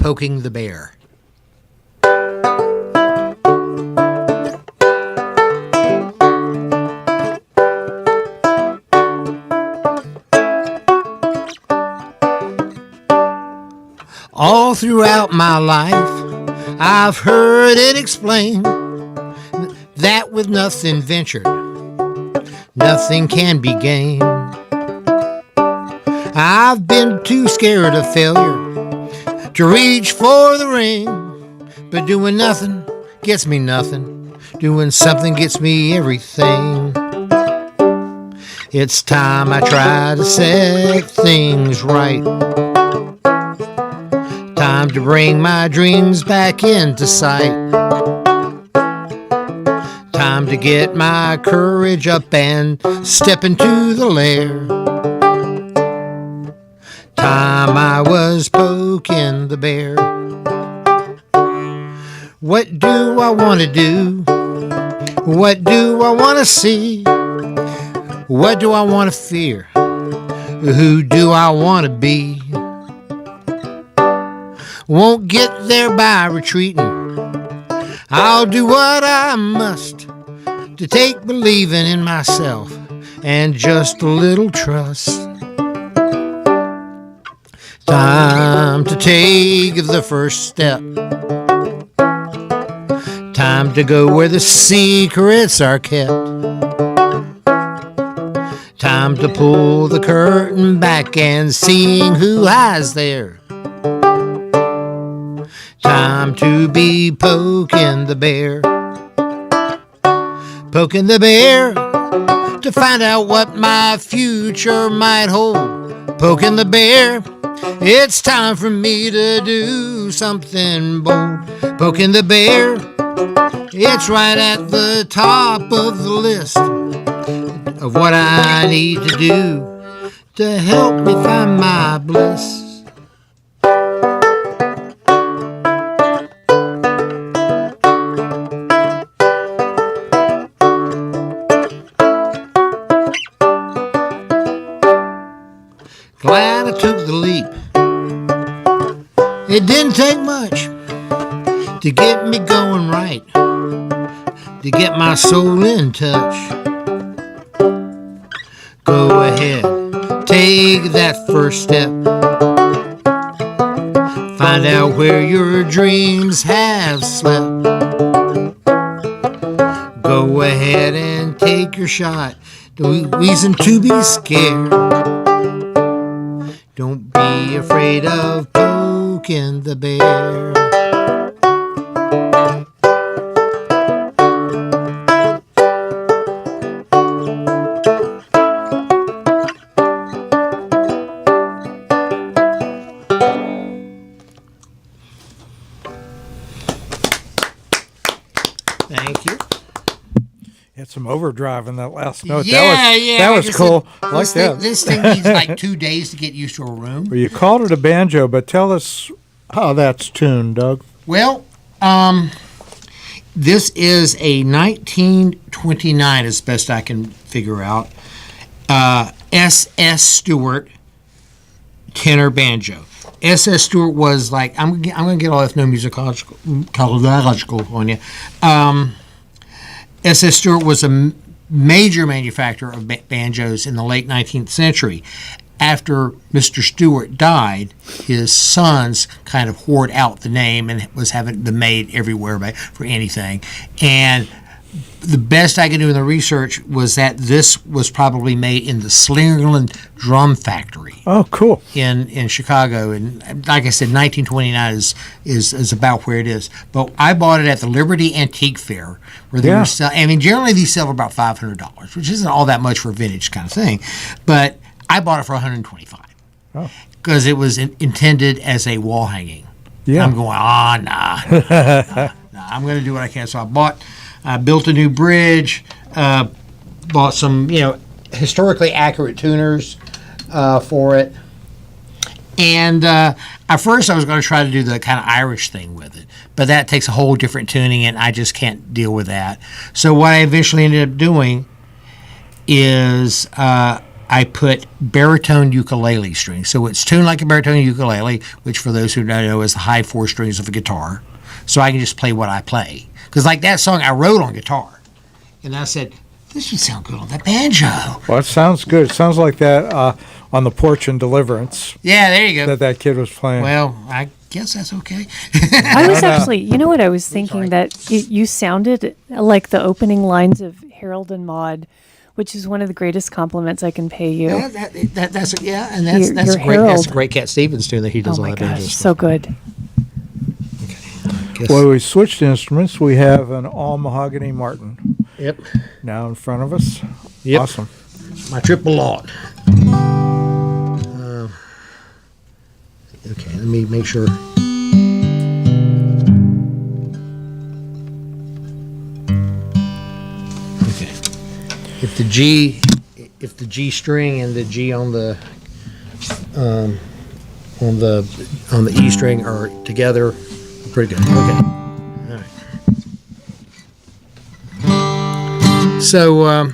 Poking the Bear. All throughout my life, I've heard it explained that with nothing ventured, nothing can be gained. I've been too scared of failure to reach for the ring, but doing nothing gets me nothing. Doing something gets me everything. It's time I try to set things right. Time to bring my dreams back into sight. Time to get my courage up and step into the lair. Time I was poking the bear. What do I want to do? What do I want to see? What do I want to fear? Who do I want to be? Won't get there by retreating. I'll do what I must to take believing in myself and just a little trust. Time to take the first step. Time to go where the secrets are kept. Time to pull the curtain back and seeing who hides there. Time to be poking the bear. Poking the bear to find out what my future might hold. Poking the bear, it's time for me to do something bold. Poking the bear, it's right at the top of the list of what I need to do to help me find my bliss. Glad I took the leap. It didn't take much to get me going right, to get my soul in touch. Go ahead, take that first step. Find out where your dreams have slept. Go ahead and take your shot. No reason to be scared. Don't be afraid of poking the bear. Thank you. Had some overdrive in that last note. Yeah, that was cool. I like that. This thing needs like 2 days to get used to a room. Well, you called it a banjo, but tell us how that's tuned, Doug. Well, this is a 1929, as best I can figure out, S.S. Stewart tenor banjo. S.S. Stewart was like, I'm going to get all ethnomusicological on you. S.S. Stewart was a major manufacturer of banjos in the late 19th century. After Mr. Stewart died, his sons kind of hoard out the name and was having them made everywhere for anything. And the best I could do in the research was that this was probably made in the Slingerland Drum Factory. Oh, cool. In Chicago. And like I said, 1929 is about where it is. But I bought it at the Liberty Antique Fair, where they were selling. I mean, generally these sell for about $500, which isn't all that much for a vintage kind of thing. But I bought it for $125 because it was intended as a wall hanging. Yeah. I'm going, nah. I'm going to do what I can. So I built a new bridge, bought some, historically accurate tuners for it. And at first I was going to try to do the kind of Irish thing with it, but that takes a whole different tuning, and I just can't deal with that. So what I eventually ended up doing is I put baritone ukulele strings. So it's tuned like a baritone ukulele, which for those who don't know is the high 4 strings of a guitar. So I can just play what I play. Because like that song I wrote on guitar. And I said, this would sound good on that banjo. Well, it sounds good. It sounds like that on the porch in Deliverance. Yeah, there you go. That kid was playing. Well, I guess that's okay. I was actually, you know what I was thinking, that you sounded like the opening lines of Harold and Maude, which is one of the greatest compliments I can pay you. Yeah, that's a great Cat Stevens tune that he does Oh on my that banjo. gosh, so good. Well, we switched instruments. We have an all mahogany Martin Yep. now in front of us. Yep. Awesome. My triple lot. Okay, let me make sure. Okay. If the G string and the G on the E string are together, pretty good. Okay. All right. So,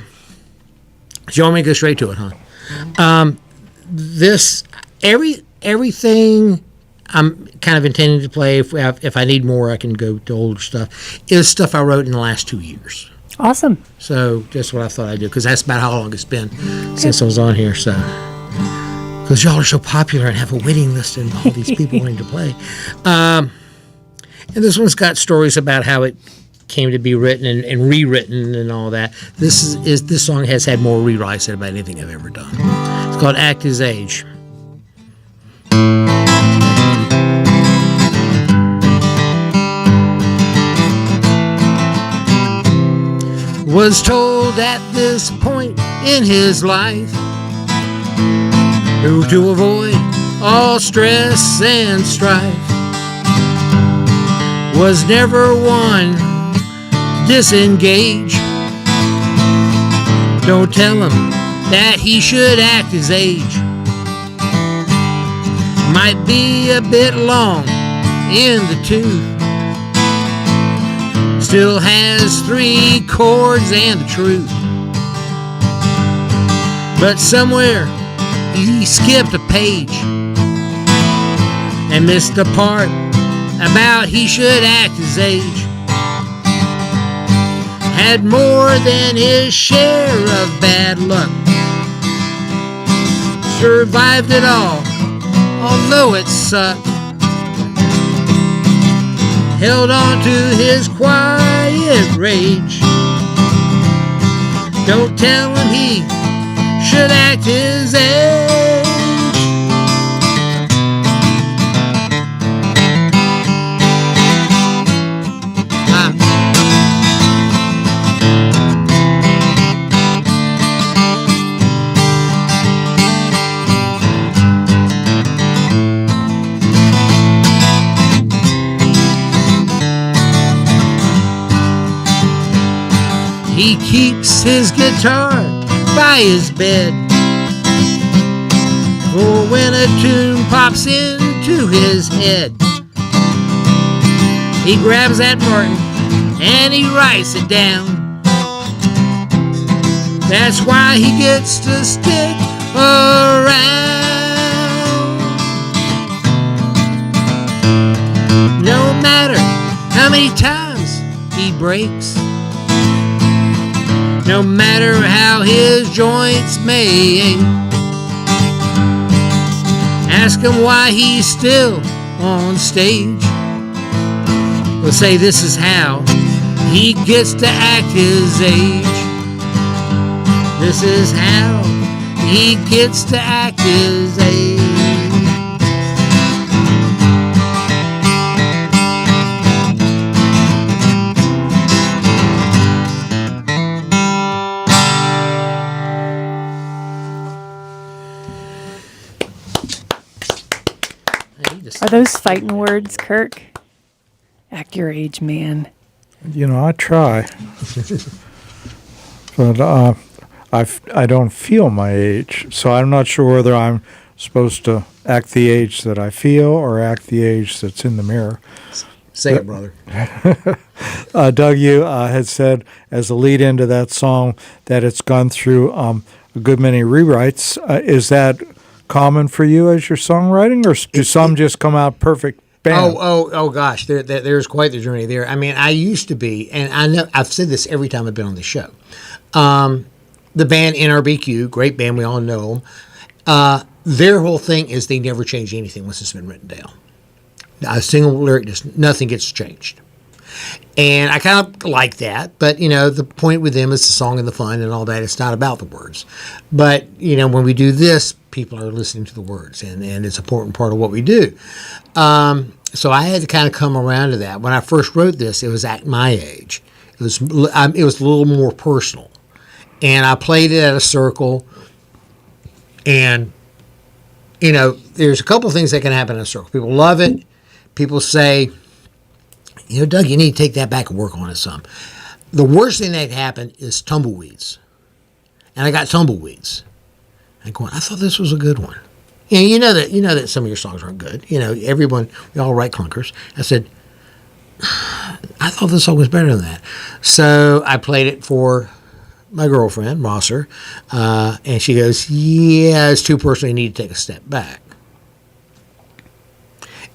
do you want me to go straight to it, huh? Everything I'm kind of intending to play. If I need more, I can go to older stuff. Is stuff I wrote in the last 2 years. Awesome. So that's what I thought I'd do, because that's about how long it's been since I was on here. So, because y'all are so popular and have a waiting list and all these people wanting to play. And this one's got stories about how it came to be written and rewritten and all that. This song has had more rewrites than about anything I've ever done. It's called Act His Age. Was told at this point in his life to avoid all stress and strife. Was never one disengage. Don't tell him that he should act his age. Might be a bit long in the tooth. Still has 3 chords and the truth. But somewhere he skipped a page and missed the part about he should act his age. Had more than his share of bad luck. Survived it all, although it sucked. Held on to his quiet rage. Don't tell him he should act his age. He keeps his guitar by his bed for when a tune pops into his head. He grabs that Martin and he writes it down. That's why he gets to stick around. No matter how many times he breaks, no matter how his joints may ache, ask him why he's still on stage. We'll say this is how he gets to act his age. This is how he gets to act his age. Are those fighting words, Kirk? Act your age, man. You know, I try. But I don't feel my age, so I'm not sure whether I'm supposed to act the age that I feel or act the age that's in the mirror. Say it, brother. Doug, you had said as a lead into that song that it's gone through a good many rewrites. Is that common for you as your songwriting, or do some just come out perfect band? Oh gosh, there's quite the journey there. I mean, I used to be, and I know I've said this every time I've been on the show. The band NRBQ, great band, we all know them. Their whole thing is they never change anything once it's been written down. A single lyric, nothing gets changed. And I kind of like that, but the point with them is the song and the fun and all that. It's not about the words. But when we do this, people are listening to the words, and it's an important part of what we do. So I had to kind of come around to that. When I first wrote this, it was at my age. It was a little more personal, and I played it at a circle. And there's a couple of things that can happen in a circle. People love it. People say, Doug, you need to take that back and work on it some. The worst thing that happened is tumbleweeds. And I got tumbleweeds. I'm going, I thought this was a good one. And you know that some of your songs aren't good. Everyone, we all write clunkers. I said, I thought this song was better than that. So I played it for my girlfriend, Rosser, and she goes, yeah, it's too personal. You need to take a step back.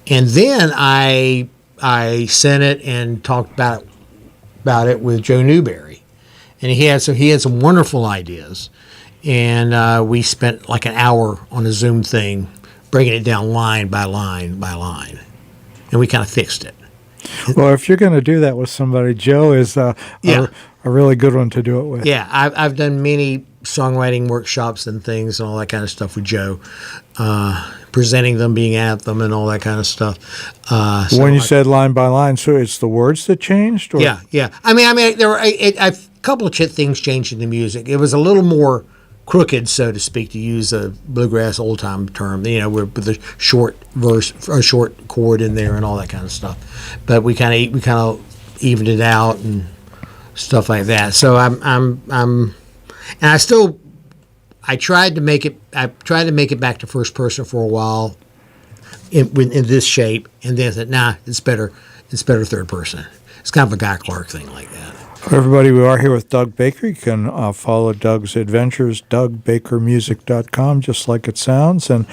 And then I sent it and talked about it with Joe Newberry, and he had some wonderful ideas, and we spent like an hour on a Zoom thing, breaking it down line by line by line, and we kind of fixed it. Well, if you're going to do that with somebody, Joe is a really good one to do it with. Yeah, I've done many songwriting workshops and things and all that kind of stuff with Joe, presenting them, being at them, and all that kind of stuff. When you said line by line, so it's the words that changed? Or? Yeah. I mean, there were a couple of things changed in the music. It was a little more crooked, so to speak, to use a bluegrass old time term. With a short verse, a short chord in there, and all that kind of stuff. But we kind of evened it out and stuff like that. So I tried to make it back to first person for a while in this shape, and then I said, nah, it's better third person. It's kind of a Guy Clark thing like that. Everybody, we are here with Doug Baker. You can follow Doug's adventures, DougBakerMusic.com, just like it sounds. And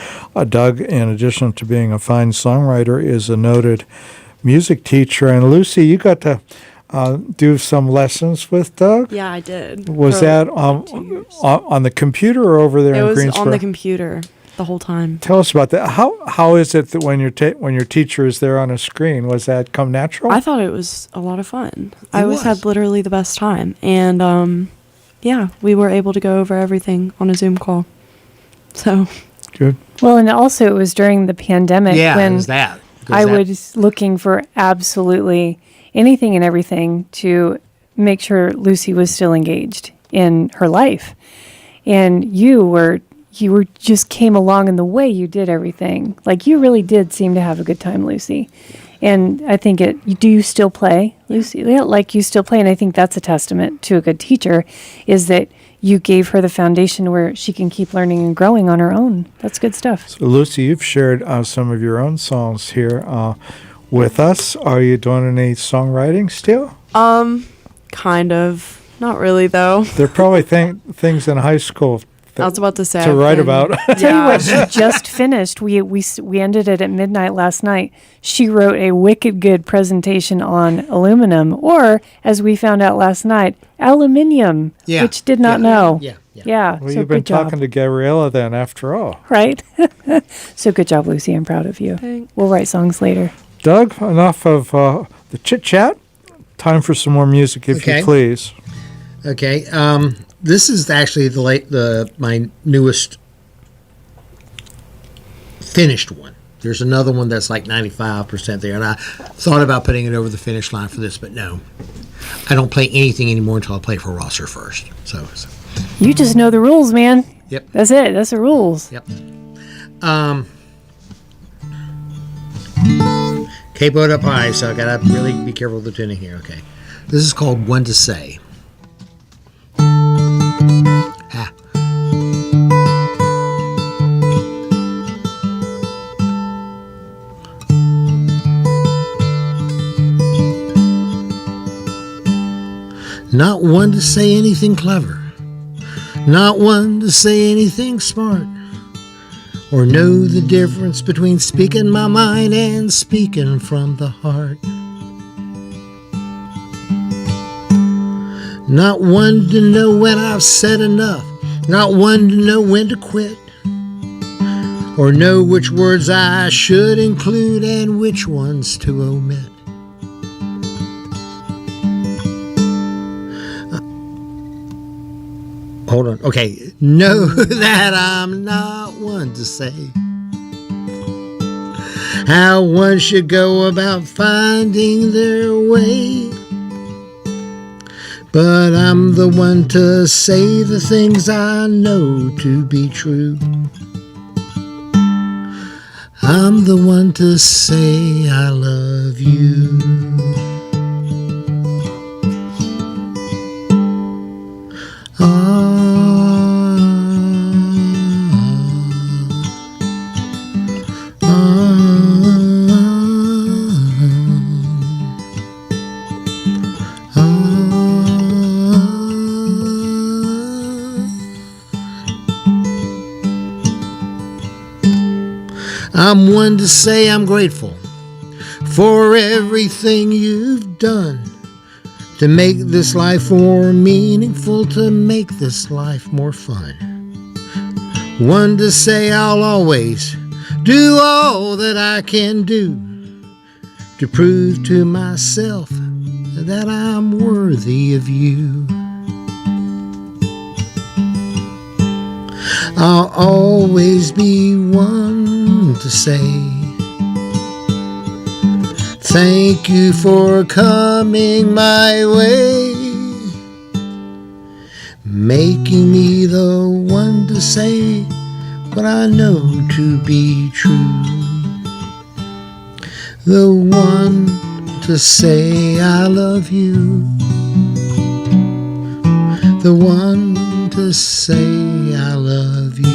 Doug, in addition to being a fine songwriter, is a noted music teacher. And Lucy, you got to do some lessons with Doug? Yeah, I did. Was that on the computer or over there in Greensboro? It was on the computer the whole time. Tell us about that. How is it that when your teacher is there on a screen, was that come natural? I thought it was a lot of fun. I always had literally the best time. And we were able to go over everything on a Zoom call. So good. Well, and also it was during the pandemic when I was looking for absolutely anything and everything to make sure Lucy was still engaged in her life. And you just came along in the way you did everything. Like, you really did seem to have a good time, Lucy. And I think do you still play, Lucy? Yeah, like, you still play. And I think that's a testament to a good teacher, is that you gave her the foundation where she can keep learning and growing on her own. That's good stuff. So, Lucy, you've shared some of your own songs here with us. Are you doing any songwriting still? Kind of. Not really, though. There are probably things in high school I was about to say to write about. Tell you what, she just finished. We ended it at midnight last night. She wrote a wicked good presentation on aluminum, or as we found out last night, aluminium, which did not know. Yeah. Well, so you've been talking to Gabriella then, after all. Right. So good job, Lucy. I'm proud of you. Thanks. We'll write songs later. Doug, enough of the chit chat. Time for some more music, if you please. Okay. This is actually my newest finished one. There's another one that's like 95% there, and I thought about putting it over the finish line for this, but no. I don't play anything anymore until I play for Rosser first. So you just know the rules, man. Yep. That's it. That's the rules. Yep. Capoed up high, so I gotta really be careful with the tuning here. Okay. This is called One to Say. Not one to say anything clever, not one to say anything smart, or know the difference between speaking my mind and speaking from the heart. Not one to know when I've said enough, not one to know when to quit, or know which words I should include and which ones to omit. Hold on. Okay. Know that I'm not one to say how one should go about finding their way, but I'm the one to say the things I know to be true. I'm the one to say I love you. I'm one to say I'm grateful for everything you've done to make this life more meaningful, to make this life more fun. One to say I'll always do all that I can do to prove to myself that I'm worthy of you. I'll always be one to say thank you for coming my way, making me the one to say what I know to be true. The one to say I love you. The one to say I love you.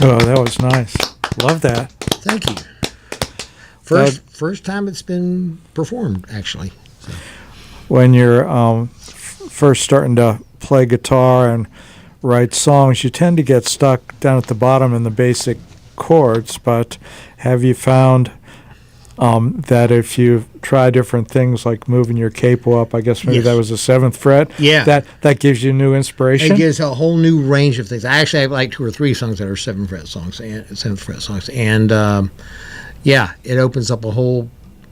Oh, that was nice. Love that. Thank you. First time it's been performed, actually. So. When you're first starting to play guitar and write songs, you tend to get stuck down at the bottom in the basic chords, but have you found that if you try different things like moving your capo up, I guess maybe that was the 7th fret, that gives you new inspiration? It gives a whole new range of things. I actually have like 2 or 3 songs that are 7th fret songs, and 7th fret songs, and it opens up a whole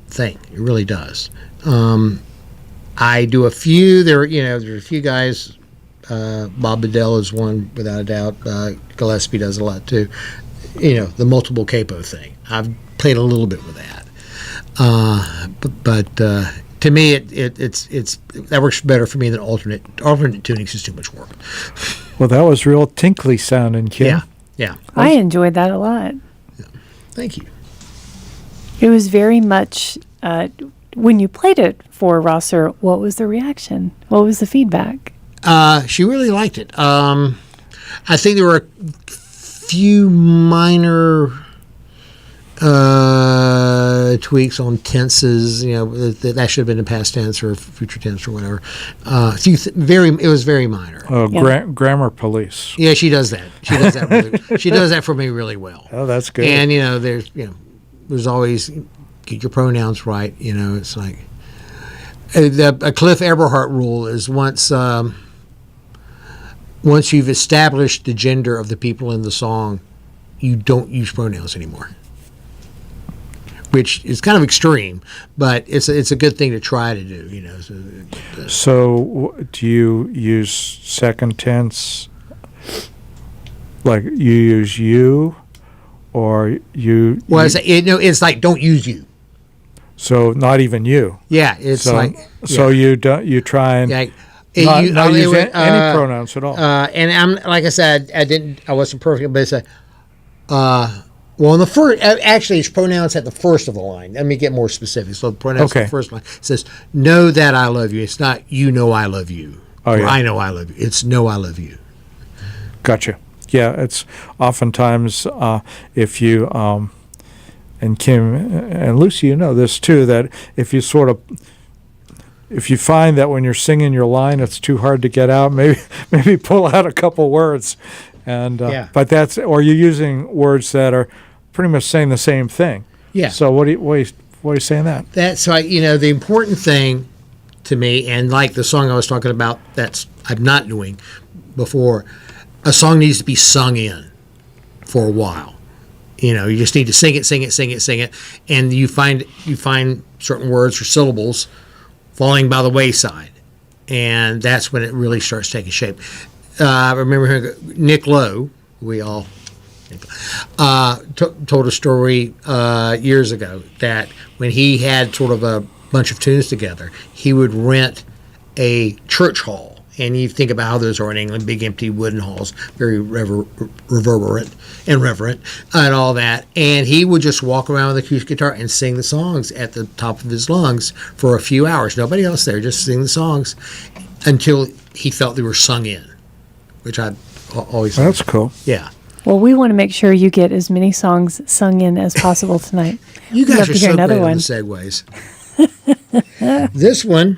thing. It really does. I do a few. There's a few guys. Bob Bedell is one without a doubt. Gillespie does a lot too. The multiple capo thing. I've played a little bit with that. But to me, it's that works better for me than alternate tunings is too much work. Well, that was real tinkly sounding, Kim. Yeah. I enjoyed that a lot. Yeah. Thank you. It was very much. When you played it for Rosser, what was the reaction? What was the feedback? She really liked it. I think there were a few minor tweaks on tenses. That should have been in past tense or future tense or whatever. It was very minor. Grammar police. Yeah, she does that. She does that for me really well. Oh, that's good. And there's always. Get your pronouns right. It's like a Cliff Eberhardt rule is once you've established the gender of the people in the song, you don't use pronouns anymore, which is kind of extreme, but it's a good thing to try to do. So do you use second tense? Like you use you, or you? Well, it's like don't use you. So not even you. Yeah, it's So you don't. You try and not use any pronouns at all. And I'm like I said, I wasn't perfect, but it's well, in the first, actually, it's pronouns at the first of the line. Let me get more specific. So pronouns at the first line. It says, know that I love you. It's not, I love you. Oh, yeah. I know I love you. It's know I love you. Gotcha. Yeah, it's oftentimes if you and Kim and Lucy, you know this too, that if you find that when you're singing your line, it's too hard to get out, maybe pull out a couple words, and but or you're using words that are pretty much saying the same thing. Yeah. So what are you saying that? That's why, the important thing to me, and like the song I was talking about, I'm not doing before. A song needs to be sung in for a while. You just need to sing it, and you find certain words or syllables falling by the wayside, and that's when it really starts taking shape. I remember hearing Nick Lowe. We all told a story years ago that when he had sort of a bunch of tunes together, he would rent a church hall. And you think about how those are in England, big empty wooden halls, very reverberant and reverent and all that. And he would just walk around with a acoustic guitar and sing the songs at the top of his lungs for a few hours. Nobody else there, just sing the songs until he felt they were sung in, which I always thought. That's cool. Yeah. Well, we want to make sure you get as many songs sung in as possible tonight. You guys are so great on the segues. This one...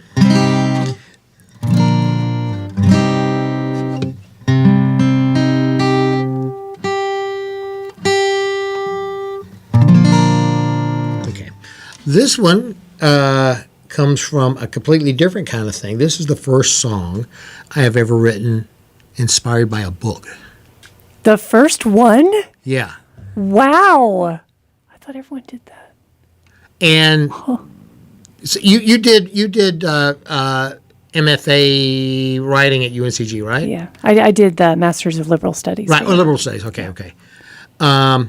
This one comes from a completely different kind of thing. This is the first song I have ever written inspired by a book. The first one? Yeah. Wow. I thought everyone did that. And so you did MFA writing at UNCG, right? Yeah. I did the Masters of Liberal Studies. Right, Liberal Studies. Okay. Okay, I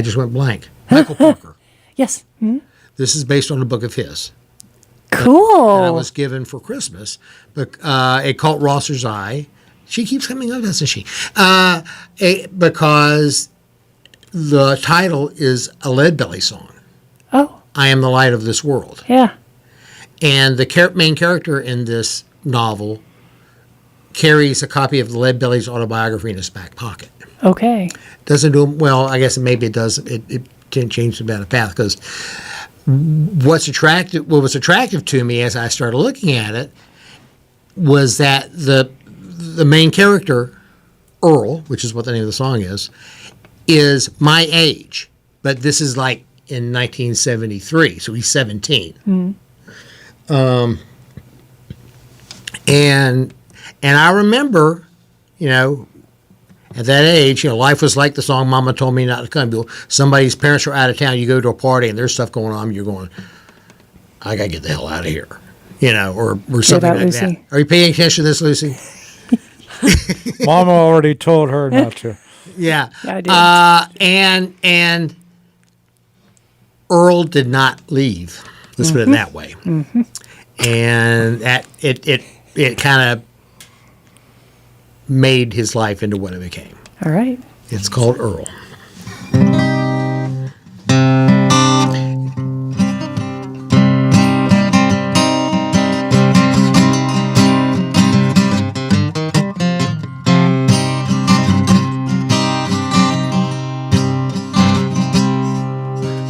just went blank. Michael Parker. Yes. Mm-hmm. This is based on a book of his. Cool. That I was given for Christmas. But it caught Rosser's eye. She keeps coming up, doesn't she? Because the title is a Leadbelly song. Oh. I Am the Light of This World. Yeah. And the main character in this novel carries a copy of the Leadbelly's autobiography in his back pocket. Okay. Doesn't do him well. I guess maybe it does. It can change about a path, because what was attractive to me as I started looking at it was that the main character, Earl, which is what the name of the song is my age, but this is like in 1973, so he's 17. Mm. And I remember, at that age, life was like the song Mama Told Me Not to Come. Somebody's parents are out of town, you go to a party and there's stuff going on, you're going, I got to get the hell out of here, or something like Lucy. that. Are you paying attention to this, Lucy? Mama already told her not to. Yeah. I did. And Earl did not leave. Let's put it that way. Mm-hmm. And that it kind of made his life into what it became. All right. It's called Earl.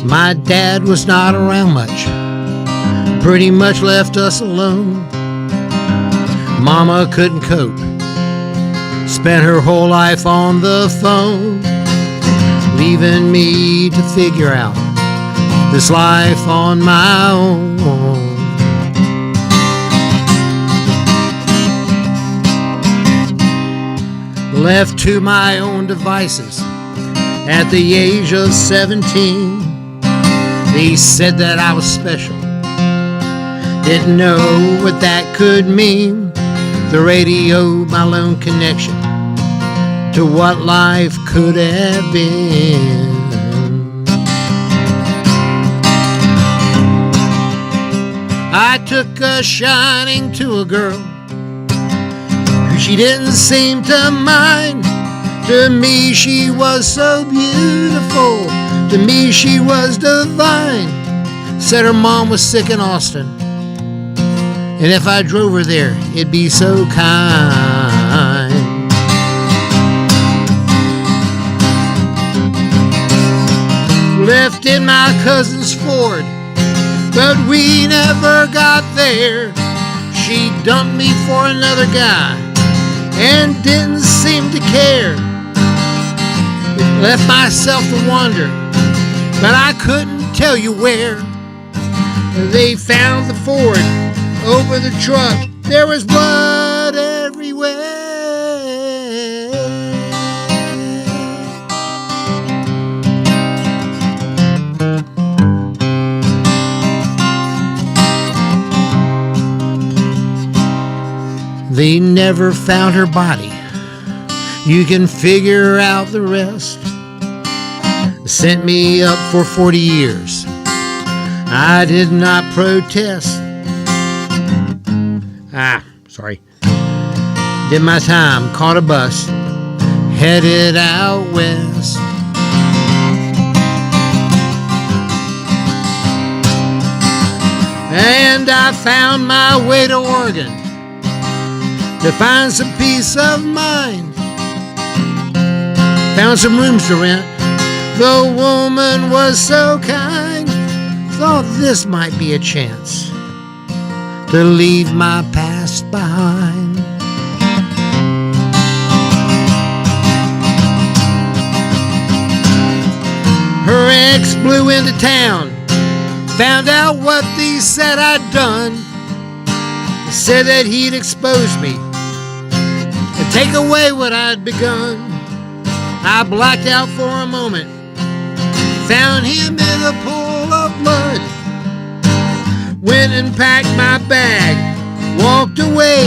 My dad was not around much, pretty much left us alone. Mama couldn't cope, spent her whole life on the phone, leaving me to figure out this life on my own. Left to my own devices at the age of 17, they said that I was special, didn't know what that could mean. The radio, my lone connection to what life could have been. I took a shining to a girl who she didn't seem to mind. To me she was so beautiful, to me she was divine. Said her mom was sick in Austin, And if I drove her there, it'd be so kind. Left in my cousin's Ford, but we never got there. She dumped me for another guy and didn't seem to care. Left myself to wander, but I couldn't tell you where. They found the Ford over the truck. There was blood everywhere. They never found her body. You can figure out the rest. Sent me up for 40 years. I did not protest. Sorry. Did my time, caught a bus, headed out west. And I found my way to Oregon to find some peace of mind. Found some rooms to rent. The woman was so kind. Thought this might be a chance to leave my past behind. Her ex blew into town, found out what they said I'd done. Said that he'd expose me and take away what I'd begun. I blacked out for a moment, found him in a pool of blood. Went and packed my bag, walked away.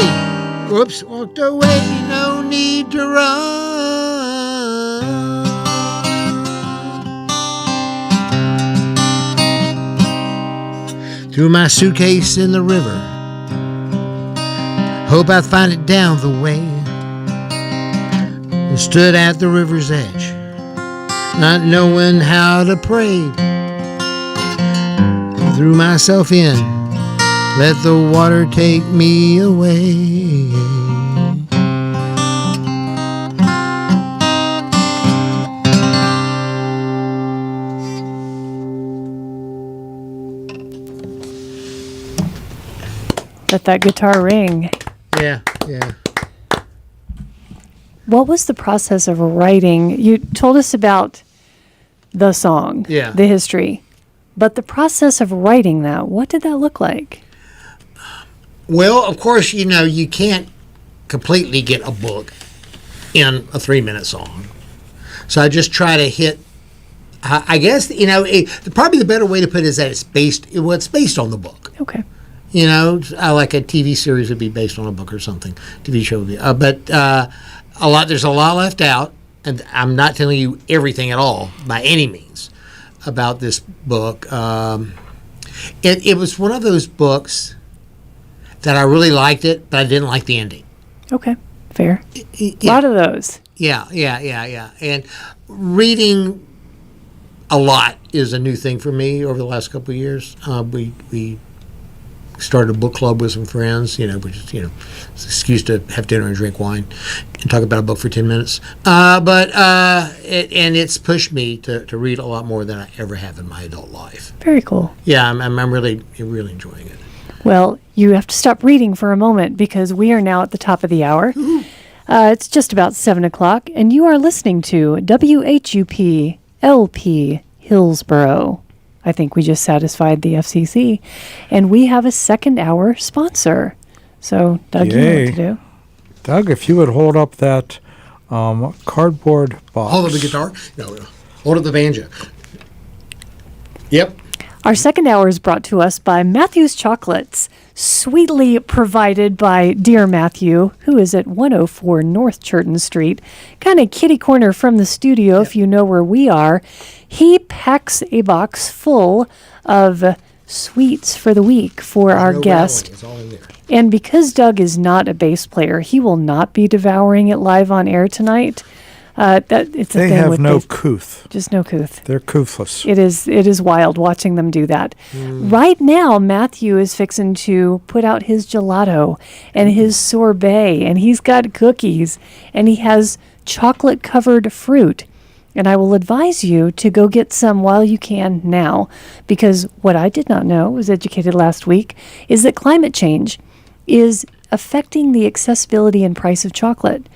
Walked away, no need to run. Threw my suitcase in the river, hope I'd find it down the way. And stood at the river's edge, not knowing how to pray. Threw myself in, let the water take me away. Let that guitar ring. Yeah. What was the process of writing? You told us about the song, the history, but the process of writing that, what did that look like? Well, of course, you can't completely get a book in a 3-minute song. So I just try to hit, I guess, probably the better way to put it is that it's based on the book. Okay. Like a TV series would be based on a book or something. TV show would be, there's a lot left out, and I'm not telling you everything at all by any means about this book. It was one of those books that I really liked it, but I didn't like the ending. Okay, fair. A lot of those. Yeah. And reading a lot is a new thing for me over the last couple of years. We started a book club with some friends, which is, it's an excuse to have dinner and drink wine and talk about a book for 10 minutes. And it's pushed me to read a lot more than I ever have in my adult life. Very cool. Yeah, I'm really enjoying it. Well, you have to stop reading for a moment because we are now at the top of the hour. It's just about 7 o'clock, and you are listening to WHUP LP Hillsboro. I think we just satisfied the FCC. And we have a second hour sponsor. So, Doug, you know what to do. Doug, if you would hold up that cardboard box. Hold up the guitar? No. Hold up the banjo. Yep. Our second hour is brought to us by Matthew's Chocolates, sweetly provided by dear Matthew, who is at 104 North Churton Street, kind of kitty corner from the studio, if you know where we are. He packs a box full of sweets for the week for our guest. It's all in there. And because Doug is not a bass player, he will not be devouring it live on air tonight. It's a they thing have with no couth. Just no couth. They're couthless. It is wild watching them do that. Right now, Matthew is fixing to put out his gelato and his sorbet, and he's got cookies, and he has chocolate-covered fruit. And I will advise you to go get some while you can now, because what I did not know, was educated last week, is that climate change is affecting the accessibility and price of chocolate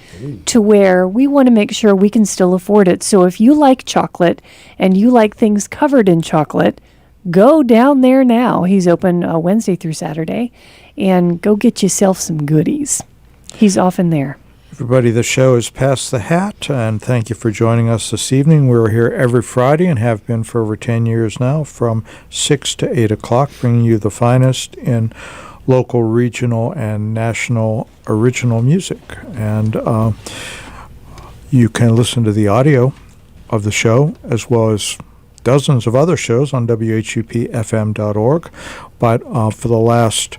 to where we want to make sure we can still afford it. So if you like chocolate and you like things covered in chocolate, go down there now. He's open Wednesday through Saturday, and go get yourself some goodies. He's often there. Everybody, the show is Pass the Hat, and thank you for joining us this evening. We're here every Friday and have been for over 10 years now from 6 to 8 o'clock, bringing you the finest in local, regional, and national original music. And you can listen to the audio of the show as well as dozens of other shows on WHUPFM.org. But for the last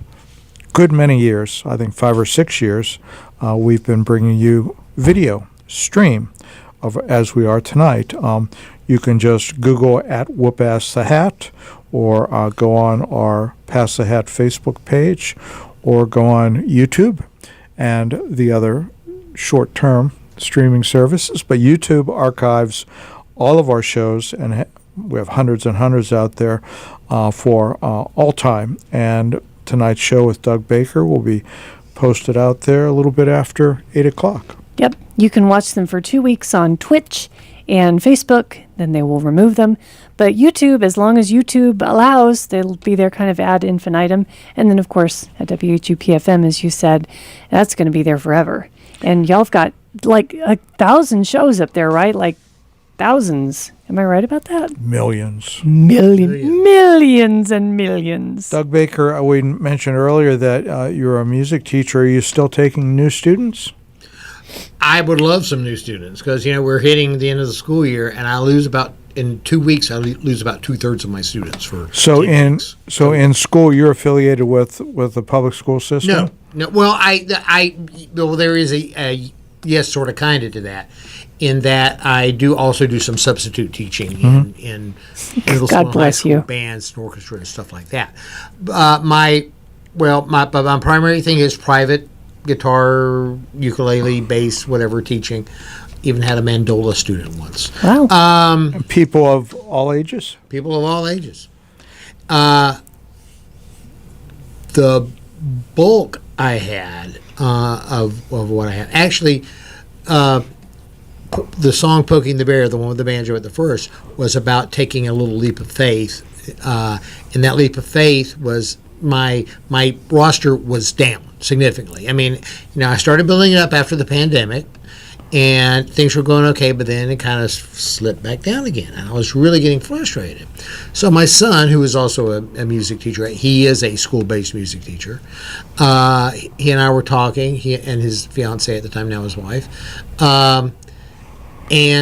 good many years, I think 5 or 6 years, we've been bringing you video stream of as we are tonight. You can just Google at WHUP Ask the Hat, or go on our Pass the Hat Facebook page, or go on YouTube and the other short-term streaming services. But YouTube archives all of our shows, and we have hundreds and hundreds out there for all time. And tonight's show with Doug Baker will be posted out there a little bit after 8 o'clock. Yep. You can watch them for 2 weeks on Twitch and Facebook, then they will remove them. But YouTube, as long as YouTube allows, they'll be there kind of ad infinitum. And then, of course, at WHUPFM, as you said, that's going to be there forever. And y'all have got like 1,000 shows up there, right? Like thousands. Am I right about that? Millions and millions. Doug Baker, we mentioned earlier that you're a music teacher. Are you still taking new students? I would love some new students because, we're hitting the end of the school year, and in 2 weeks, I lose about 2/3 of my students for weeks. In school, you're affiliated with the public school system? No. Well, there is a yes, sort of, kind of to that, in that I do also do some substitute teaching in middle school and high school bands and orchestra and stuff like that. My primary thing is private guitar, ukulele, bass, whatever teaching. Even had a mandola student once. Wow. People of all ages? People of all ages. The bulk I had of what I had. Actually, the song Poking the Bear, the one with the banjo at the first, was about taking a little leap of faith. And that leap of faith was my roster was down significantly. I mean, I started building it up after the pandemic, and things were going okay, but then it kind of slipped back down again, and I was really getting frustrated. So my son, who is also a music teacher, he is a school-based music teacher. He and I were talking, he and his fiance at the time, now his wife, he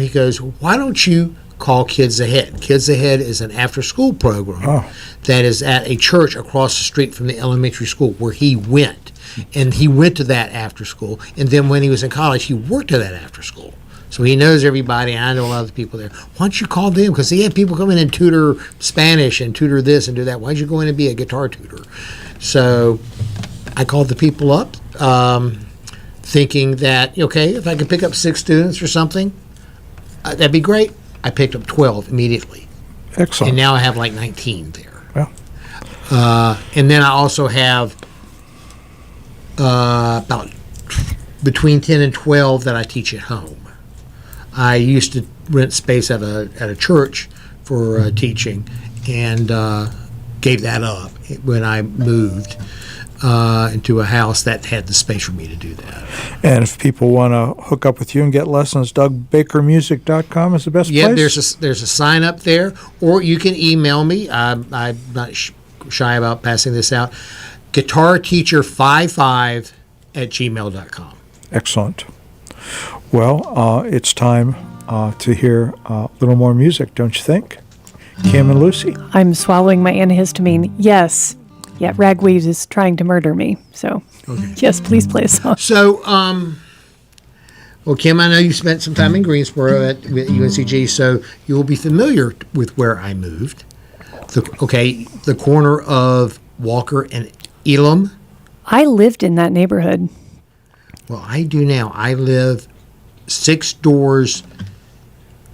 goes, "Why don't you call Kids Ahead?" Kids Ahead is an after-school program that is at a church across the street from the elementary school where he went. And he went to that after school. And then when he was in college, he worked at that after school. So he knows everybody. I know a lot of the people there. Why don't you call them? Because he had people come in and tutor Spanish and tutor this and do that. Why don't you go in and be a guitar tutor? So I called the people up, thinking that, okay, if I could pick up 6 students or something, that'd be great. I picked up 12 immediately. Excellent. And now I have like 19 there. Yeah. And then I also have about between 10 and 12 that I teach at home. I used to rent space at a church for teaching, and gave that up when I moved into a house that had the space for me to do that. And if people want to hook up with you and get lessons, DougBakerMusic.com is the best place? Yeah, there's a sign up there, or you can email me. I'm not shy about passing this out. guitarteacher55@gmail.com. Excellent. Well, it's time to hear a little more music, don't you think? Kim and Lucy. I'm swallowing my antihistamine. Yes. Yeah, Ragweed is trying to murder me. So, okay. Yes, please play a song. So, Well, Kim, I know you spent some time in Greensboro at UNCG, so you will be familiar with where I moved. The corner of Walker and Elam. I lived in that neighborhood. Well, I do now. I live 6 doors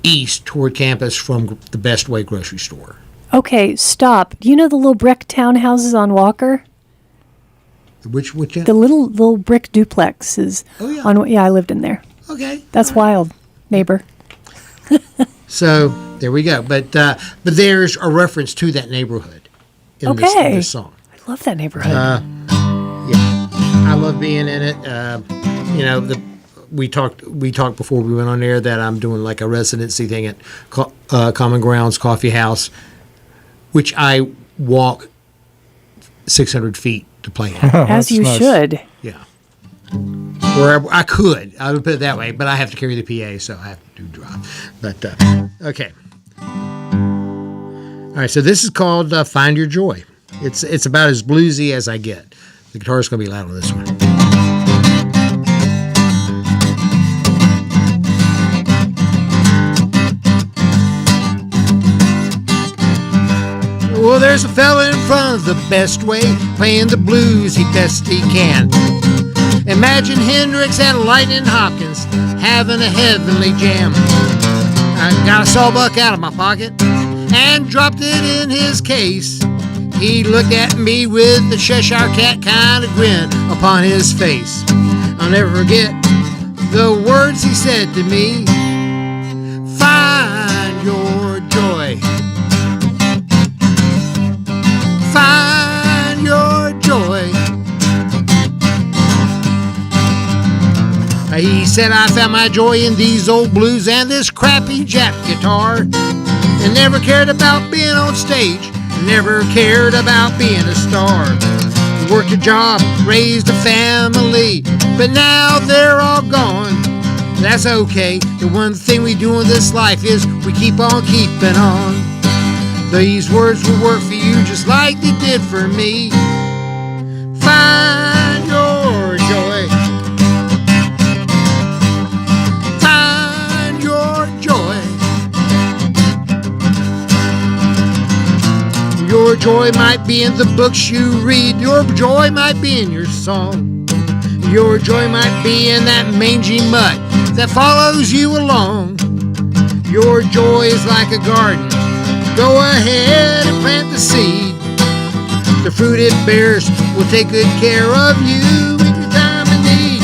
east toward campus from the Best Way grocery store. Okay, stop. Do you know the little brick townhouses on Walker? Which The little brick duplexes. Oh, yeah. Yeah, I lived in there. Okay. That's wild, neighbor. So there we go. But there's a reference to that neighborhood in this song. I love that neighborhood. Yeah, I love being in it. We talked before we went on air that I'm doing like a residency thing at Common Grounds Coffee House, which I walk 600 feet to play in. As you should. Yeah. Wherever I could, I would put it that way, but I have to carry the PA, so I have to drive. But okay. All right, so this is called "Find Your Joy." It's about as bluesy as I get. The guitar's going to be loud on this one. Well, there's a fella in front of the Best Way, playing the blues he best he can. Imagine Hendrix and Lightning Hopkins having a heavenly jam. I got a sawbuck out of my pocket and dropped it in his case. He looked at me with the Cheshire Cat kind of grin upon his face. I'll never forget the words he said to me. Find your joy. Find your joy. He said, I found my joy in these old blues and this crappy Jap guitar. And never cared about being on stage. Never cared about being a star. Worked a job, raised a family, but now they're all gone. That's okay. The one thing we do in this life is we keep on keeping on. These words will work for you just like they did for me. Find your joy. Find your joy. Your joy might be in the books you read. Your joy might be in your song. Your joy might be in that mangy mutt that follows you along. Your joy is like a garden. Go ahead and plant the seed. The fruit it bears will take good care of you in your time of need.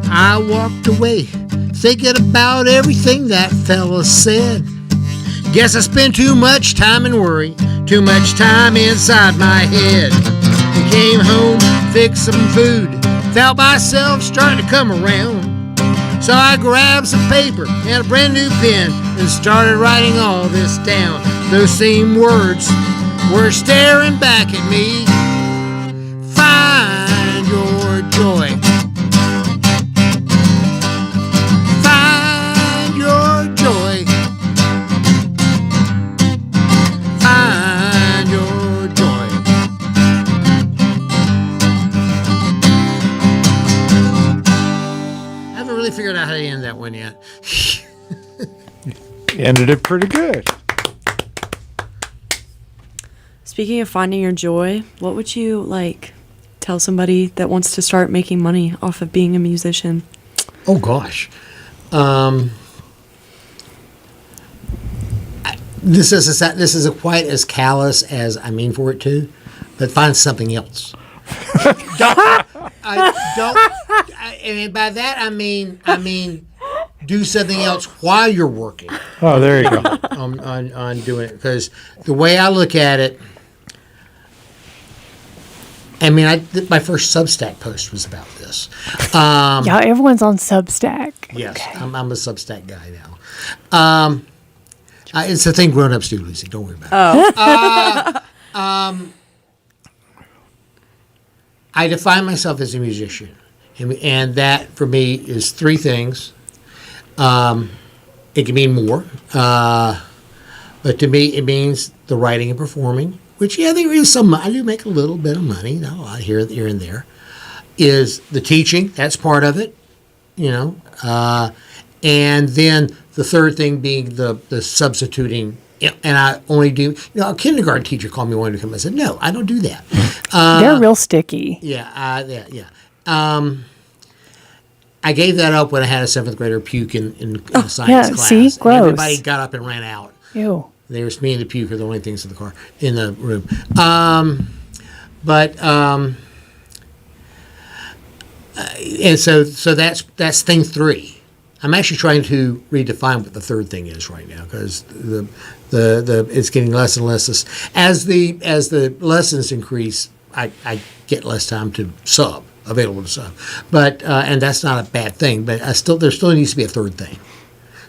I walked away thinking about everything that fella said. Guess I spent too much time in worry, too much time inside my head. I came home, fixed some food, felt myself starting to come around. So I grabbed some paper and a brand new pen and started writing all this down. Those same words were staring back at me. Find your joy. Find your joy. Find your joy. I haven't really figured out how to end that one yet. You ended it pretty good. Speaking of finding your joy, what would you tell somebody that wants to start making money off of being a musician? Oh gosh, this isn't quite as callous as I mean for it to, but find something else. And by that I mean do something else while you're working. Oh, there you go. on doing it, because the way I look at it. I mean, my first Substack post was about this. Yeah, everyone's on Substack. Yes, Okay. I'm a Substack guy now. It's the thing grown-ups do, Lucy. Don't worry about it. I define myself as a musician, and that for me is three things. It can mean more. But to me, it means the writing and performing, which, yeah, there is some, I do make a little bit of money, not a lot here and there. Is the teaching, that's part of it, and then the third thing being the substituting. And I only do, a kindergarten teacher called me one to come. I said, no, I don't do that. They're real sticky. Yeah. I gave that up when I had a seventh grader puke in a science class. See, gross. And everybody got up and ran out. Ew. There was me and the puke are the only things in the room. And so that's thing 3. I'm actually trying to redefine what the third thing is right now, because the it's getting less and less as the lessons increase. I get less time to available to sub, but and that's not a bad thing. But there still needs to be a third thing.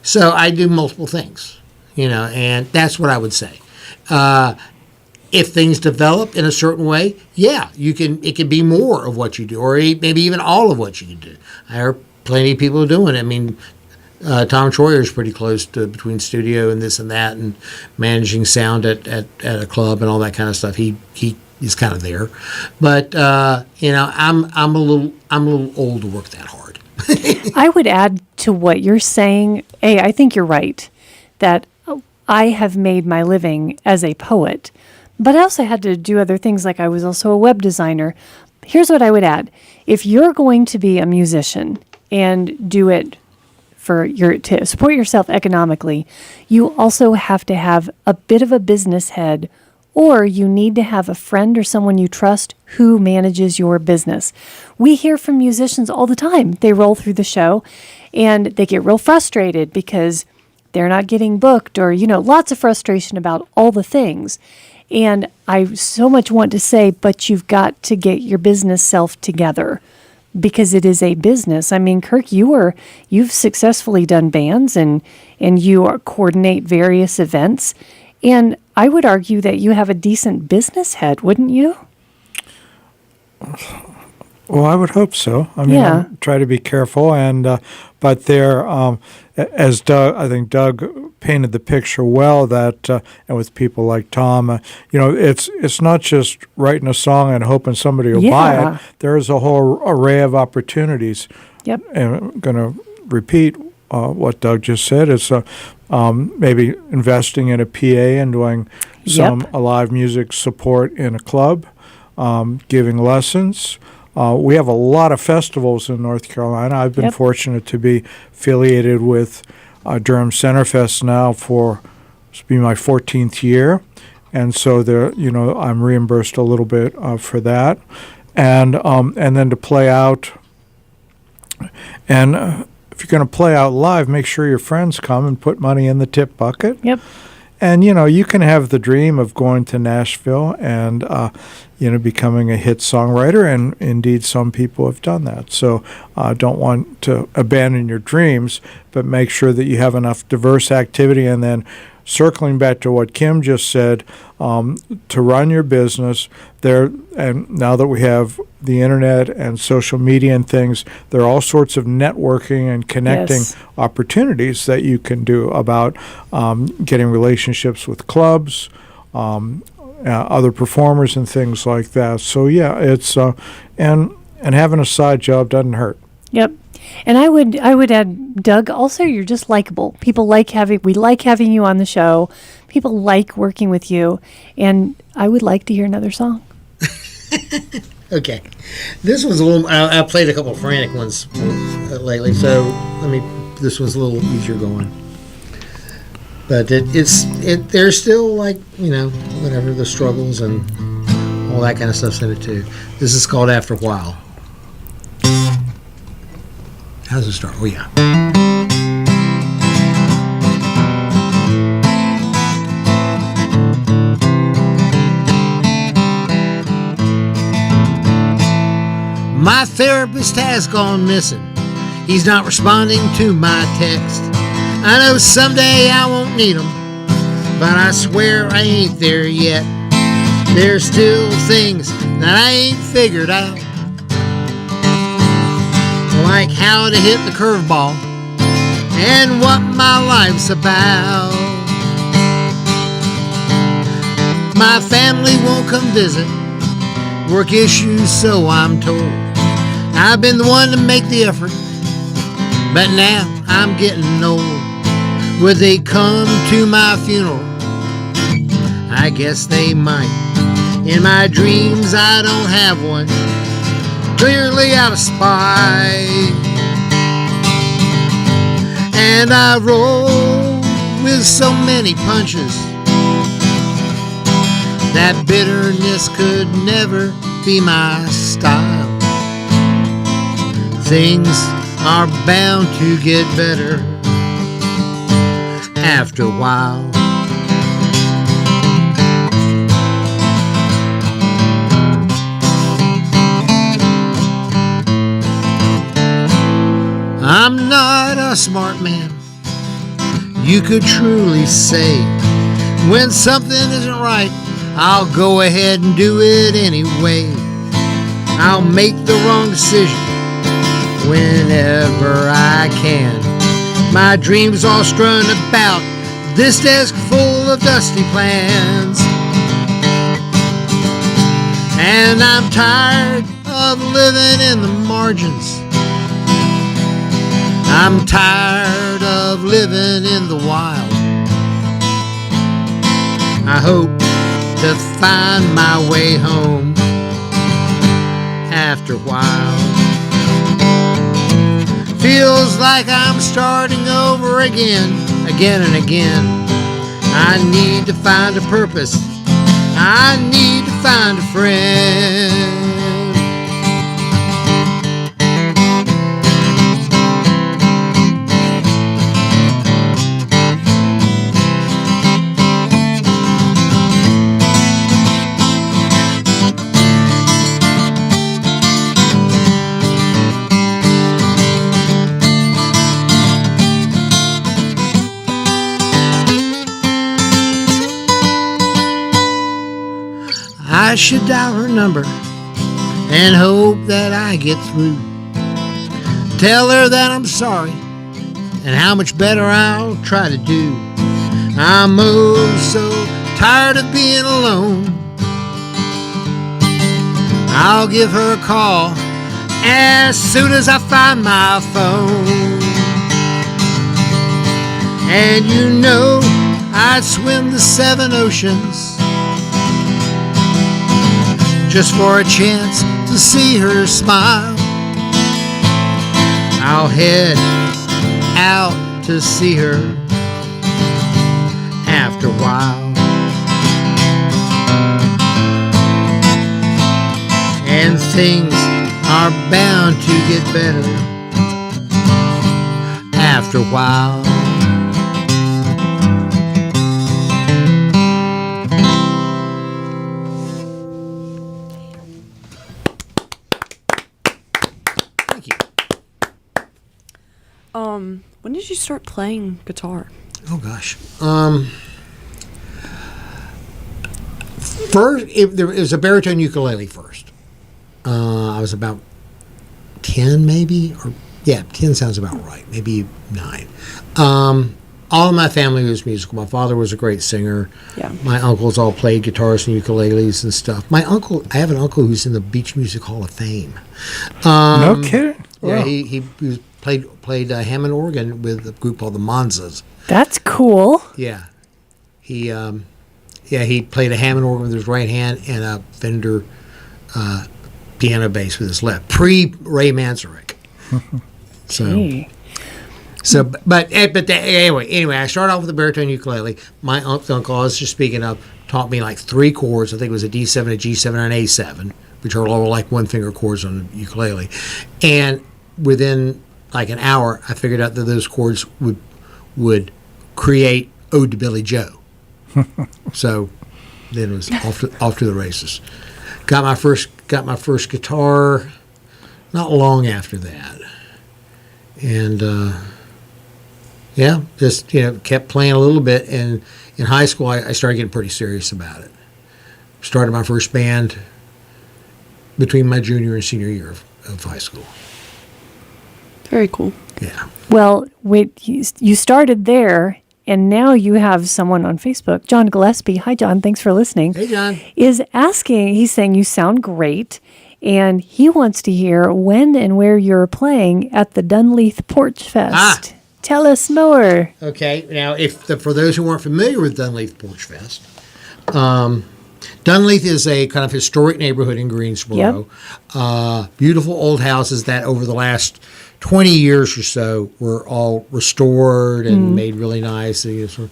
So I do multiple things, and that's what I would say. If things develop in a certain way, yeah, it can be more of what you do, or maybe even all of what you can do. I heard plenty of people doing it. I mean, Tom Troyer is pretty close to between studio and this and that, and managing sound at a club and all that kind of stuff. He is kind of there, but I'm a little old to work that hard. I would add to what you're saying. I think you're right that I have made my living as a poet, but I also had to do other things. Like I was also a web designer. Here's what I would add: if you're going to be a musician and do it to support yourself economically, you also have to have a bit of a business head, or you need to have a friend or someone you trust who manages your business. We hear from musicians all the time. They roll through the show and they get real frustrated because they're not getting booked, or, lots of frustration about all the things. And I so much want to say, but you've got to get your business self together, because it is a business. I mean, Kirk, you've successfully done bands and you coordinate various events. And I would argue that you have a decent business head, wouldn't you? Well, I would hope so. I mean, I try to be careful, but there, as I think Doug painted the picture well, that and with people like Tom, it's not just writing a song and hoping somebody will buy it. There's a whole array of opportunities. Yep. And I'm going to repeat what Doug just said. It's maybe investing in a PA and doing some live music support in a club, giving lessons. We have a lot of festivals in North Carolina. I've been fortunate to be affiliated with Durham Centerfest now this will be my 14th year, and so I'm reimbursed a little bit for that, and then to play out. And if you're going to play out live, make sure your friends come and put money in the tip bucket. Yep. And, you can have the dream of going to Nashville and, becoming a hit songwriter. And indeed, some people have done that. So don't want to abandon your dreams, but make sure that you have enough diverse activity. And then circling back to what Kim just said, to run your business there. And now that we have the internet and social media and things, there are all sorts of networking and connecting opportunities that you can do about getting relationships with clubs, other performers and things like that. So it's and having a side job doesn't hurt. Yep. And I would add, Doug, also you're just likable. We like having you on the show. People like working with you, and I would like to hear another song. Okay. This was a little, I played a couple of frantic ones lately, so this one's a little easier going. But there's still whatever the struggles and all that kind of stuff's in it too. This is called After a While. How does it start? Oh, yeah. My therapist has gone missing. He's not responding to my text. I know someday I won't need him, but I swear I ain't there yet. There's still things that I ain't figured out, like how to hit the curveball and what my life's about. My family won't come visit, work issues, so I'm told. I've been the one to make the effort, but now I'm getting old. Would they come to my funeral? I guess they might. In my dreams I don't have one, clearly out of spite. And I roll with so many punches that bitterness could never be my style. Things are bound to get better after a while. I'm not a smart man, you could truly say. When something isn't right, I'll go ahead and do it anyway. I'll make the wrong decision whenever I can. My dreams all strewn about this desk full of dusty plans. And I'm tired of living in the margins. I'm tired of living in the wild. I hope to find my way home after a while. Feels like I'm starting over again and again. I need to find a purpose. I need to find a friend. I should dial her number and hope that I get through. Tell her that I'm sorry and how much better I'll try to do. I'm oh so tired of being alone. I'll give her a call as soon as I find my phone. And you know I'd swim the 7 oceans just for a chance to see her smile. I'll head out to see her after a while. And things are bound to get better after a while. When did you start playing guitar? Oh gosh. First, it was a baritone ukulele first. I was about 10 maybe, or yeah, 10 sounds about right, maybe 9. All of my family was musical. My father was a great singer. Yeah. My uncles all played guitars and ukuleles and stuff. I have an uncle who's in the Beach Music Hall of Fame. No kidding. Yeah, Wow. he was played Hammond organ with a group called the Monzas. That's cool. Yeah, he played a Hammond organ with his right hand and a Fender piano bass with his left. Pre Ray Manzarek. Gee. Anyway, I started off with the baritone ukulele. My uncle I was just speaking of taught me like 3 chords. I think it was a D7, a G7, and an A7, which are all like 1-finger chords on the ukulele. And within like an hour, I figured out that those chords would create Ode to Billy Joe. So then it was off to the races. Got my first guitar not long after that, and just kept playing a little bit. And in high school, I started getting pretty serious about it. Started my first band between my junior and senior year of high school. Very cool. Yeah. Well, you started there, and now you have someone on Facebook, John Gillespie. Hi, John. Thanks for listening. Hey, John. Is asking, he's saying you sound great, and he wants to hear when and where you're playing at the Dunleith Porch Fest. Tell us more. Okay. Now, for those who aren't familiar with Dunleith Porch Fest, Dunleith is a kind of historic neighborhood in Greensboro. Yep. Beautiful old houses that over the last 20 years or so were all restored and made really nice. It's kind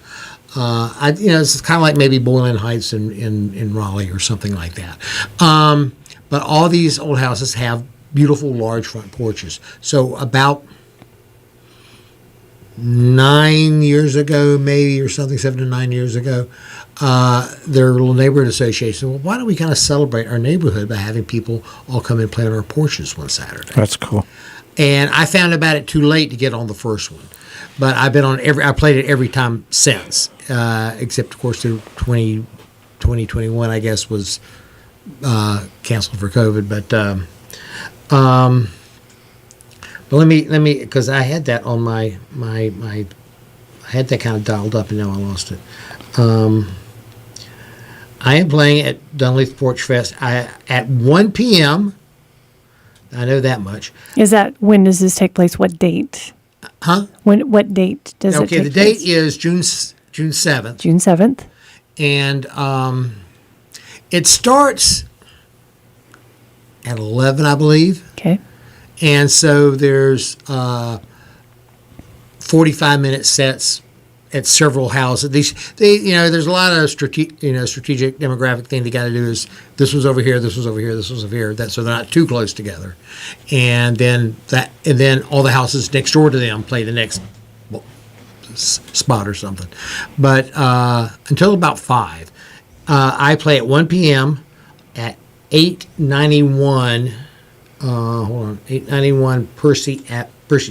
of like maybe Boylan Heights in Raleigh or something like that. But all these old houses have beautiful large front porches. So about 9 years ago, maybe, or something, 7 to 9 years ago, their little neighborhood association said, well, why don't we kind of celebrate our neighborhood by having people all come and play on our porches one Saturday? That's cool. And I found about it too late to get on the first one. But I've been on I played it every time since, except, of course, the 2021, I guess, was canceled for COVID. But let me, because I had that on my I had that kind of dialed up, and now I lost it. I am playing at Dunleith Porch Fest at 1 p.m. I know that much. When does this take place? What date? Huh? What date does it take place? Okay, the date is June 7th. June 7th. And it starts at 11, I believe. Okay. And so there's 45-minute sets at several houses. There's a lot of strategic demographic thing they got to do. Is this was over here, this was over here, this was over here. So they're not too close together. And then all the houses next door to them play the next spot or something. But until about 5, I play at 1 p.m. at 891. 891 Percy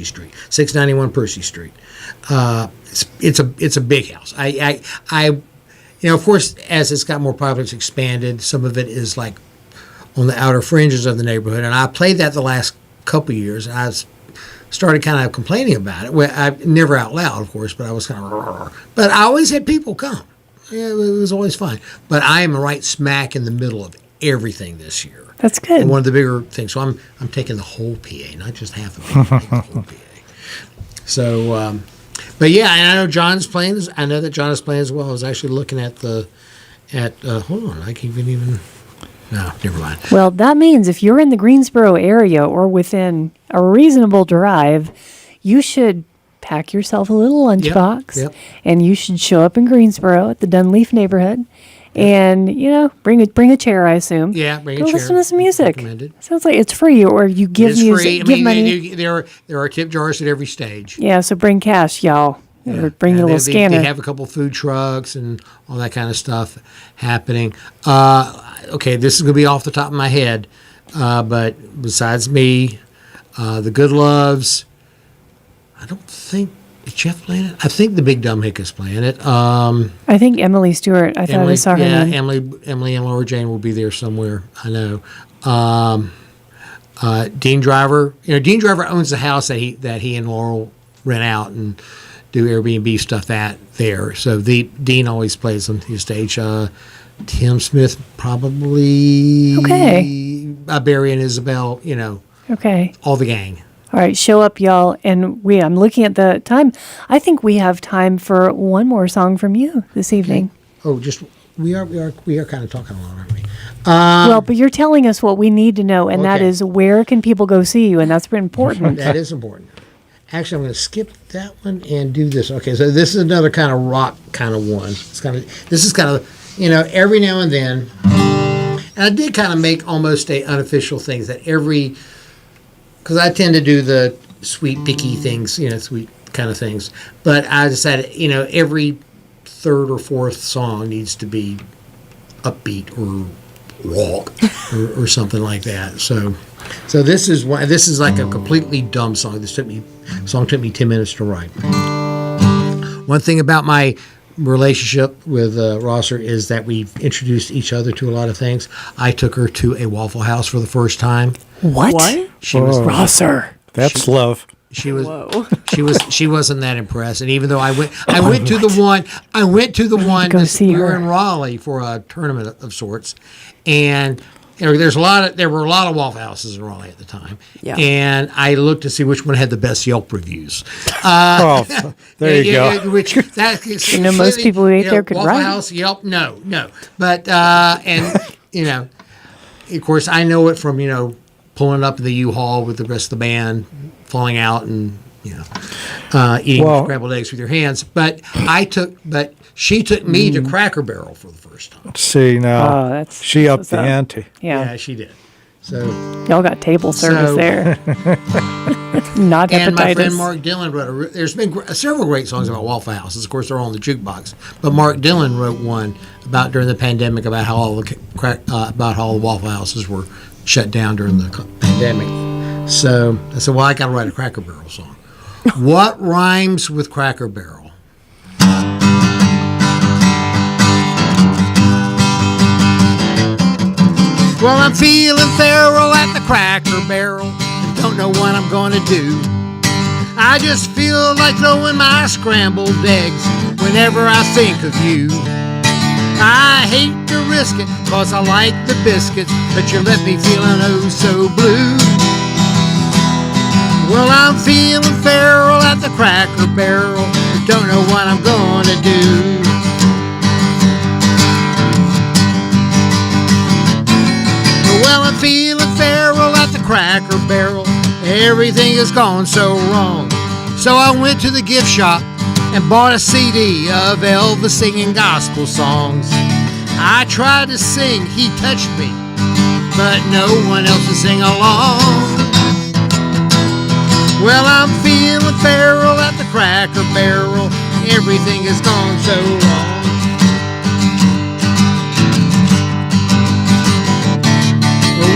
Street, 691 Percy Street. It's a big house. Of course, as it's got more popular, it's expanded. Some of it is like on the outer fringes of the neighborhood, and I played that the last couple of years. And I started kind of complaining about it. Well, I never out loud, of course, but I was kind of. But I always had people come. Yeah, it was always fun. But I am right smack in the middle of everything this year. That's good. And one of the bigger things. So I'm taking the whole PA, not just half of it. I'm taking the whole PA. So, but yeah, and I know John's playing. I know that John is playing as well. I was actually looking at hold on, I can't even. No, never mind. Well, that means if you're in the Greensboro area or within a reasonable drive, you should pack yourself a little lunchbox, and you should show up in Greensboro at the Dunleith neighborhood. And, bring a chair, I assume. Yeah, bring a chair. Go listen to some music. Recommended. Sounds like it's free, or you give music, give money. There are tip jars at every stage. Yeah, so bring cash, y'all. Yeah. Or bring your little scanner. They have a couple food trucks and all that kind of stuff happening. Okay, this is going to be off the top of my head, but besides me, the Good Loves, I don't think. Is Jeff playing it? I think the Big Dumb Hick is playing it. I think Emily Stewart. I thought I saw her name. Emily and Laura Jane will be there somewhere. I know. Dean Driver. Dean Driver owns the house that he and Laurel rent out and do Airbnb stuff there. So Dean always plays on his stage. Tim Smith probably. Okay. Barry and Isabel. Okay. All the gang. All right, show up, y'all. And I'm looking at the time. I think we have time for one more song from you this evening. Okay. Oh, we are kind of talking a lot, aren't we? Well, but you're telling us what we need to know, and that is where can people go see you, and that's important. That is important. Actually, I'm going to skip that one and do this. Okay, so this is another kind of rock kind of one. This is kind of, every now and then, and I did kind of make almost a unofficial things that because I tend to do the sweet, picky things, sweet kind of things. But I decided, every third or fourth song needs to be upbeat or rock or something like that. So this is like a completely dumb song. This took me 10 minutes to write. One thing about my relationship with Rosser is that we've introduced each other to a lot of things. I took her to a Waffle House for the first time. What? She was Rosser. That's love. Whoa. she wasn't that impressed. And even though I went to the one we were in Raleigh for a tournament of sorts, and there were a lot of Waffle Houses in Raleigh at the time. Yeah. And I looked to see which one had the best Yelp reviews. There you go. Which most people who ate there could Waffle write. House, Yelp, no. But and of course, I know it from pulling up the U-Haul with the rest of the band, falling out, and eating scrambled eggs with your hands. But she took me to Cracker Barrel for the first time. See, now she upped the ante. Yeah, she did. So y'all got table service there. Not hepatitis. And my friend Mark Dillon wrote. There's been several great songs about Waffle Houses. Of course, they're all on the jukebox. But Mark Dillon wrote one about during the pandemic about how all the Waffle Houses were shut down during the pandemic. So I said, well, I got to write a Cracker Barrel song. What rhymes with Cracker Barrel? Well, I'm feeling feral at the Cracker Barrel and don't know what I'm gonna do. I just feel like throwing my scrambled eggs whenever I think of you. I hate to risk it, 'cause I like the biscuits, but you left me feeling oh so blue. Well, I'm feeling feral at the Cracker Barrel, but don't know what I'm gonna do. Well, I'm feeling feral at the Cracker Barrel. Everything has gone so wrong. So I went to the gift shop and bought a CD of Elvis singing gospel songs. I tried to sing, he touched me, but no one else would sing along. Well, I'm feeling feral at the Cracker Barrel. Everything has gone so wrong.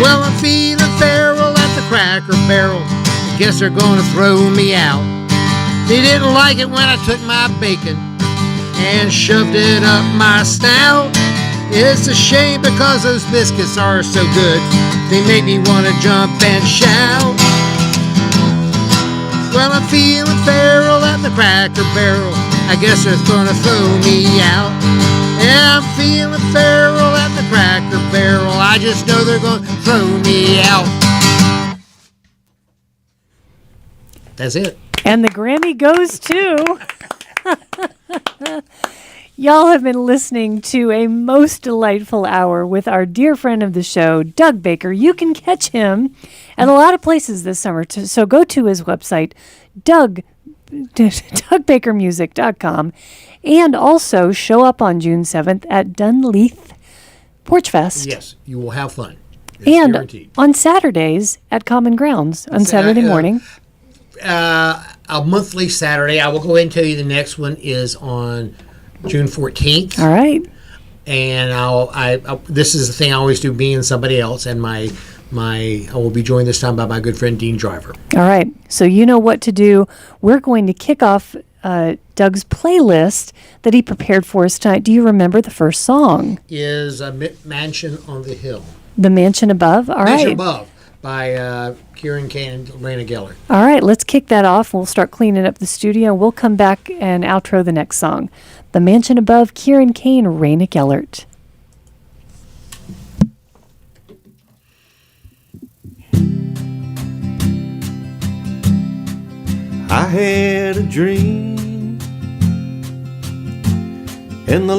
Well, I'm feeling feral at the Cracker Barrel. I guess they're gonna throw me out. They didn't like it when I took my bacon and shoved it up my snout. It's a shame because those biscuits are so good. They make me want to jump and shout. Well, I'm feeling feral at the Cracker Barrel. I guess they're gonna throw me out. Yeah, I'm feeling feral at the Cracker Barrel. I just know they're gonna throw me out. That's it. And the Grammy goes to... Y'all have been listening to a most delightful hour with our dear friend of the show, Doug Baker. You can catch him at a lot of places this summer. So go to his website, DougBakerMusic.com, and also show up on June 7th at Dunleith Porch Fest. Yes, you will have fun. It's and guaranteed. On Saturdays at Common Grounds on Saturday morning. A monthly Saturday. I will go ahead and tell you the next one is on June 14th. All right. And this is the thing I always do, me and somebody else, and I will be joined this time by my good friend Dean Driver. All right. So you know what to do. We're going to kick off Doug's playlist that he prepared for us tonight. Do you remember the first song? Is Mansion on the Hill. The Mansion Above? All right. Mansion Above by Kieran Kane and Raina Geller. All right. Let's kick that off. We'll start cleaning up the studio. We'll come back and outro the next song. The Mansion Above, Kieran Kane, Raina Gellert. I had a dream, and the